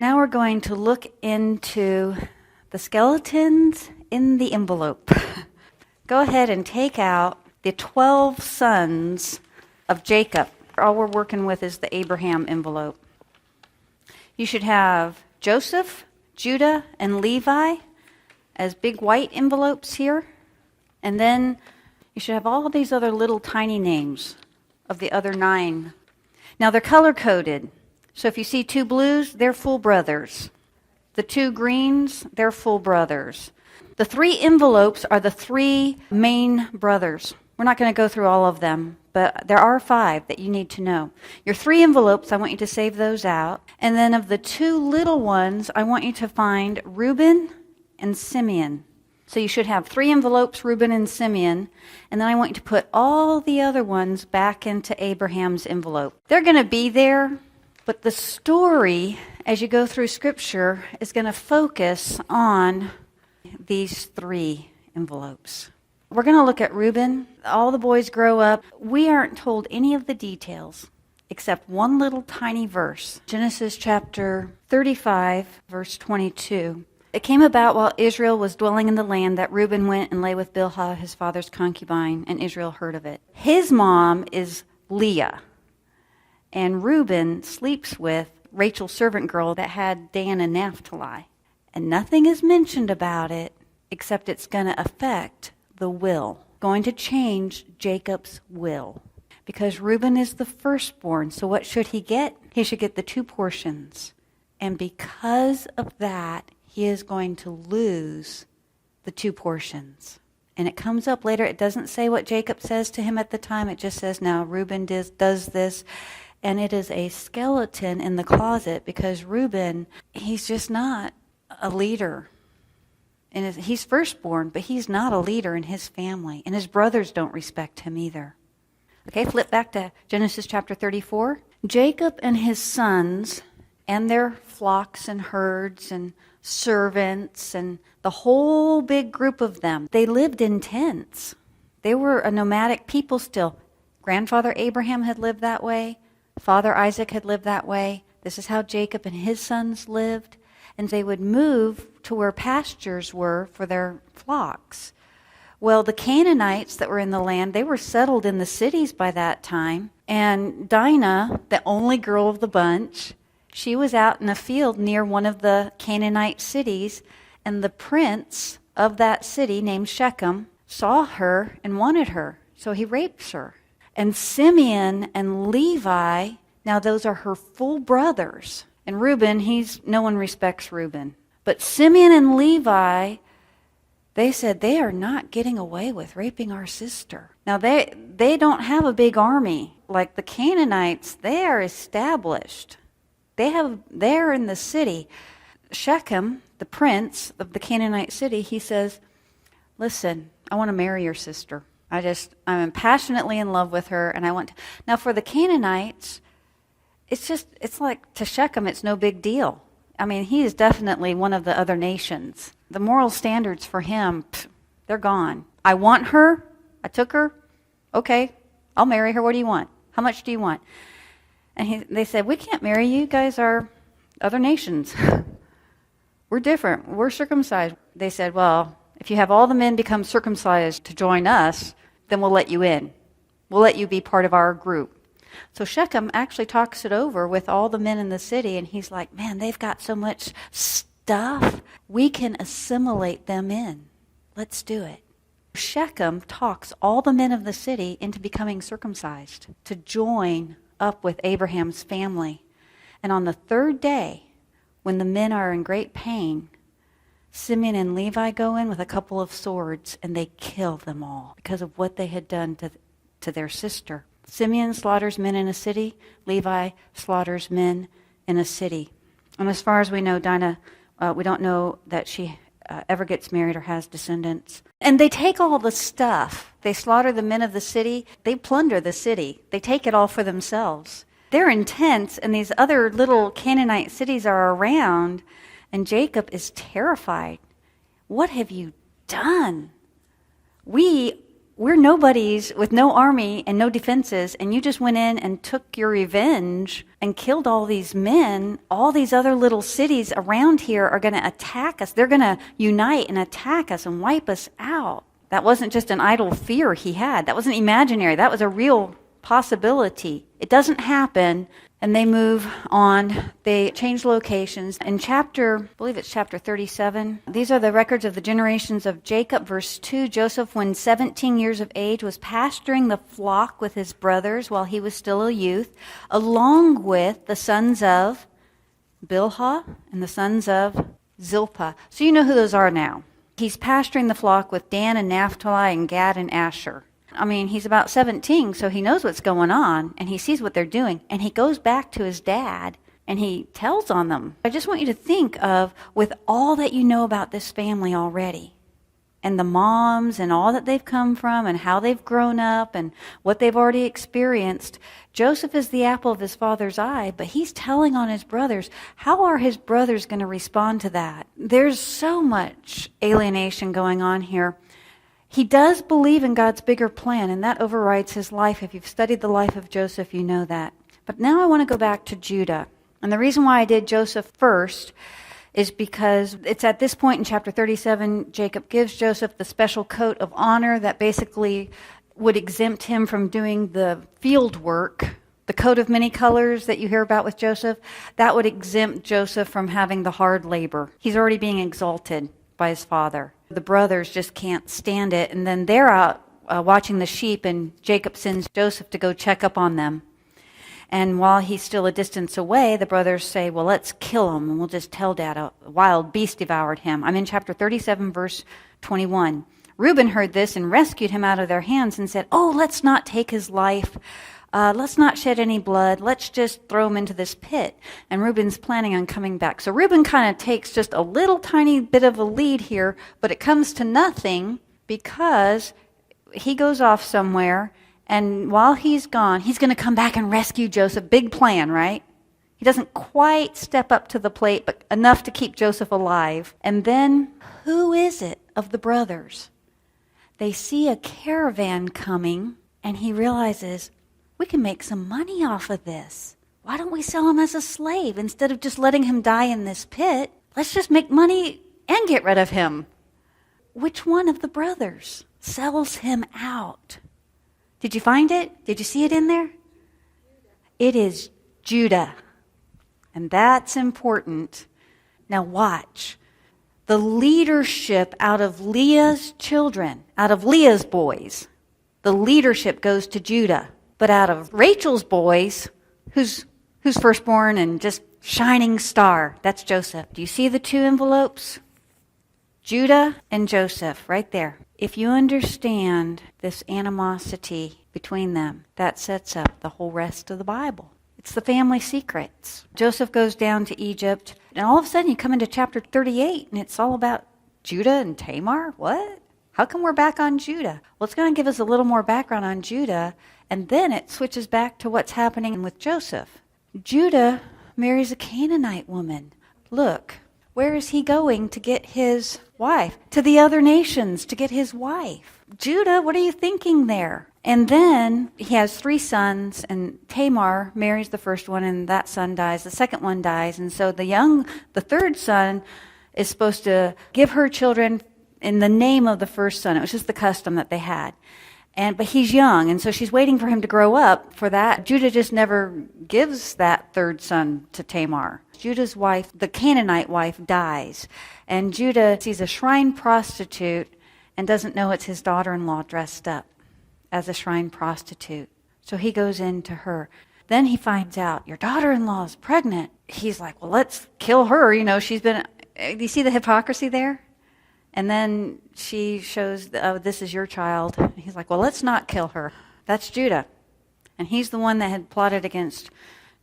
Now we're going to look into the skeletons in the envelope. Go ahead and take out the 12 sons of Jacob. All we're working with is the Abraham envelope. You should have Joseph, Judah, and Levi as big white envelopes here. And then you should have all these other little tiny names of the other 9. Now they're color-coded. So if you see 2 blues, they're full brothers. The 2 greens, they're full brothers. The 3 envelopes are the 3 main brothers. We're not going to go through all of them, but there are 5 that you need to know. Your 3 envelopes, I want you to save those out. And then of the 2 little ones, I want you to find Reuben and Simeon. So you should have 3 envelopes, Reuben and Simeon. And then I want you to put all the other ones back into Abraham's envelope. They're going to be there, but the story, as you go through Scripture, is going to focus on these 3 envelopes. We're going to look at Reuben. All the boys grow up. We aren't told any of the details except one little tiny verse. Genesis chapter 35, verse 22. It came about while Israel was dwelling in the land that Reuben went and lay with Bilhah, his father's concubine, and Israel heard of it. His mom is Leah, and Reuben sleeps with Rachel's servant girl that had Dan and Naphtali. And nothing is mentioned about it except it's going to affect the will, going to change Jacob's will. Because Reuben is the firstborn, so what should he get? He should get the 2 portions. And because of that, he is going to lose the 2 portions. And it comes up later. It doesn't say what Jacob says to him at the time. It just says, now Reuben does this. And it is a skeleton in the closet because Reuben, he's just not a leader. And he's firstborn, but he's not a leader in his family. And his brothers don't respect him either. Okay, flip back to Genesis chapter 34. Jacob and his sons and their flocks and herds and servants and the whole big group of them, they lived in tents. They were a nomadic people still. Grandfather Abraham had lived that way. Father Isaac had lived that way. This is how Jacob and his sons lived. And they would move to where pastures were for their flocks. Well, the Canaanites that were in the land, they were settled in the cities by that time. And Dinah, the only girl of the bunch, she was out in a field near one of the Canaanite cities. And the prince of that city, named Shechem, saw her and wanted her. So he rapes her. And Simeon and Levi, now those are her full brothers. And Reuben, no one respects Reuben. But Simeon and Levi, they said, they are not getting away with raping our sister. Now, they don't have a big army. Like the Canaanites, they are established. They're in the city. Shechem, the prince of the Canaanite city, he says, listen, I want to marry your sister. I'm passionately in love with her, and I want to. Now, for the Canaanites, it's like to Shechem, it's no big deal. I mean, he is definitely one of the other nations. The moral standards for him, they're gone. I want her. I took her. Okay, I'll marry her. What do you want? How much do you want? And they said, we can't marry you. You guys are other nations. We're different. We're circumcised. They said, well, if you have all the men become circumcised to join us, then we'll let you in. We'll let you be part of our group. So Shechem actually talks it over with all the men in the city, and he's like, man, they've got so much stuff. We can assimilate them in. Let's do it. Shechem talks all the men of the city into becoming circumcised to join up with Abraham's family. And on the 3rd day, when the men are in great pain, Simeon and Levi go in with a couple of swords, and they kill them all because of what they had done to their sister. Simeon slaughters men in a city. Levi slaughters men in a city. And as far as we know, Dinah, we don't know that she ever gets married or has descendants. And they take all the stuff. They slaughter the men of the city. They plunder the city. They take it all for themselves. They're in tents, and these other little Canaanite cities are around, and Jacob is terrified. What have you done? We we're nobodies with no army and no defenses, and you just went in and took your revenge and killed all these men. All these other little cities around here are going to attack us. They're going to unite and attack us and wipe us out. That wasn't just an idle fear he had. That wasn't imaginary. That was a real possibility. It doesn't happen. And they move on. They change locations. In I believe it's chapter 37, these are the records of the generations of Jacob. Verse 2, Joseph, when 17 years of age, was pasturing the flock with his brothers while he was still a youth, along with the sons of Bilhah and the sons of Zilpah. So you know who those are now. He's pasturing the flock with Dan and Naphtali and Gad and Asher. I mean, he's about 17, so he knows what's going on, and he sees what they're doing, and he goes back to his dad, and he tells on them. I just want you to think of, with all that you know about this family already, and the moms, and all that they've come from, and how they've grown up, and what they've already experienced, Joseph is the apple of his father's eye, but he's telling on his brothers. How are his brothers going to respond to that? There's so much alienation going on here. He does believe in God's bigger plan, and that overrides his life. If you've studied the life of Joseph, you know that. But now I want to go back to Judah. And the reason why I did Joseph first is because it's at this point in chapter 37, Jacob gives Joseph the special coat of honor that basically would exempt him from doing the field work. The coat of many colors that you hear about with Joseph, that would exempt Joseph from having the hard labor. He's already being exalted by his father. The brothers just can't stand it, and then they're out watching the sheep, and Jacob sends Joseph to go check up on them. And while he's still a distance away, the brothers say, well, let's kill him, and we'll just tell Dad a wild beast devoured him. I'm in chapter 37, verse 21. Reuben heard this and rescued him out of their hands and said, oh, let's not take his life. Let's not shed any blood. Let's just throw him into this pit. And Reuben's planning on coming back. So Reuben kind of takes just a little tiny bit of a lead here, but it comes to nothing because he goes off somewhere, and while he's gone, he's going to come back and rescue Joseph. Big plan, right? He doesn't quite step up to the plate, but enough to keep Joseph alive. And then, who is it of the brothers? They see a caravan coming, and he realizes, we can make some money off of this. Why don't we sell him as a slave instead of just letting him die in this pit? Let's just make money and get rid of him. Which one of the brothers sells him out? Did you find it? Did you see it in there? It is Judah. And that's important. Now watch. The leadership out of Leah's children, out of Leah's boys, the leadership goes to Judah. But out of Rachel's boys, who's firstborn and just shining star? That's Joseph. Do you see the two envelopes? Judah and Joseph, right there. If you understand this animosity between them, that sets up the whole rest of the Bible. It's the family secrets. Joseph goes down to Egypt, and all of a sudden you come into chapter 38, and it's all about Judah and Tamar. What? How come we're back on Judah? Well, it's going to give us a little more background on Judah, and then it switches back to what's happening with Joseph. Judah marries a Canaanite woman. Look, where is he going to get his wife? To the other nations to get his wife. Judah, what are you thinking there? And then he has 3 sons, and Tamar marries the first one, and that son dies. The second one dies, and so the third son is supposed to give her children in the name of the first son. It was just the custom that they had. But he's young, and so she's waiting for him to grow up for that. Judah just never gives that third son to Tamar. Judah's wife, the Canaanite wife, dies. And Judah sees a shrine prostitute and doesn't know it's his daughter-in-law dressed up as a shrine prostitute. So he goes into her. Then he finds out, your daughter-in-law is pregnant. He's like, well, let's kill her. You know, she's been... Do you see the hypocrisy there? And then she shows, oh, this is your child. And he's like, well, let's not kill her. That's Judah. And he's the one that had plotted against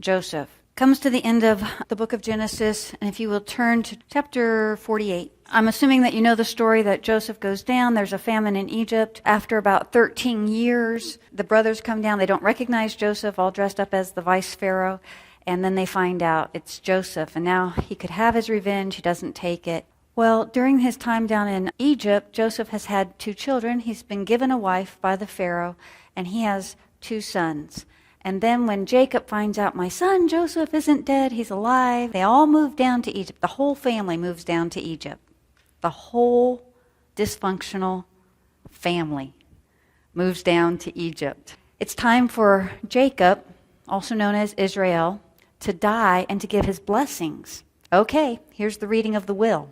Joseph. Comes to the end of the book of Genesis, and if you will turn to chapter 48. I'm assuming that you know the story that Joseph goes down. There's a famine in Egypt. After about 13 years, the brothers come down. They don't recognize Joseph, all dressed up as the vice pharaoh. And then they find out it's Joseph. And now he could have his revenge. He doesn't take it. Well, during his time down in Egypt, Joseph has had 2 children. He's been given a wife by the Pharaoh, and he has 2 sons. And then when Jacob finds out, my son Joseph isn't dead, he's alive, they all move down to Egypt. The whole family moves down to Egypt. The whole dysfunctional family moves down to Egypt. It's time for Jacob, also known as Israel, to die and to give his blessings. Okay, here's the reading of the will.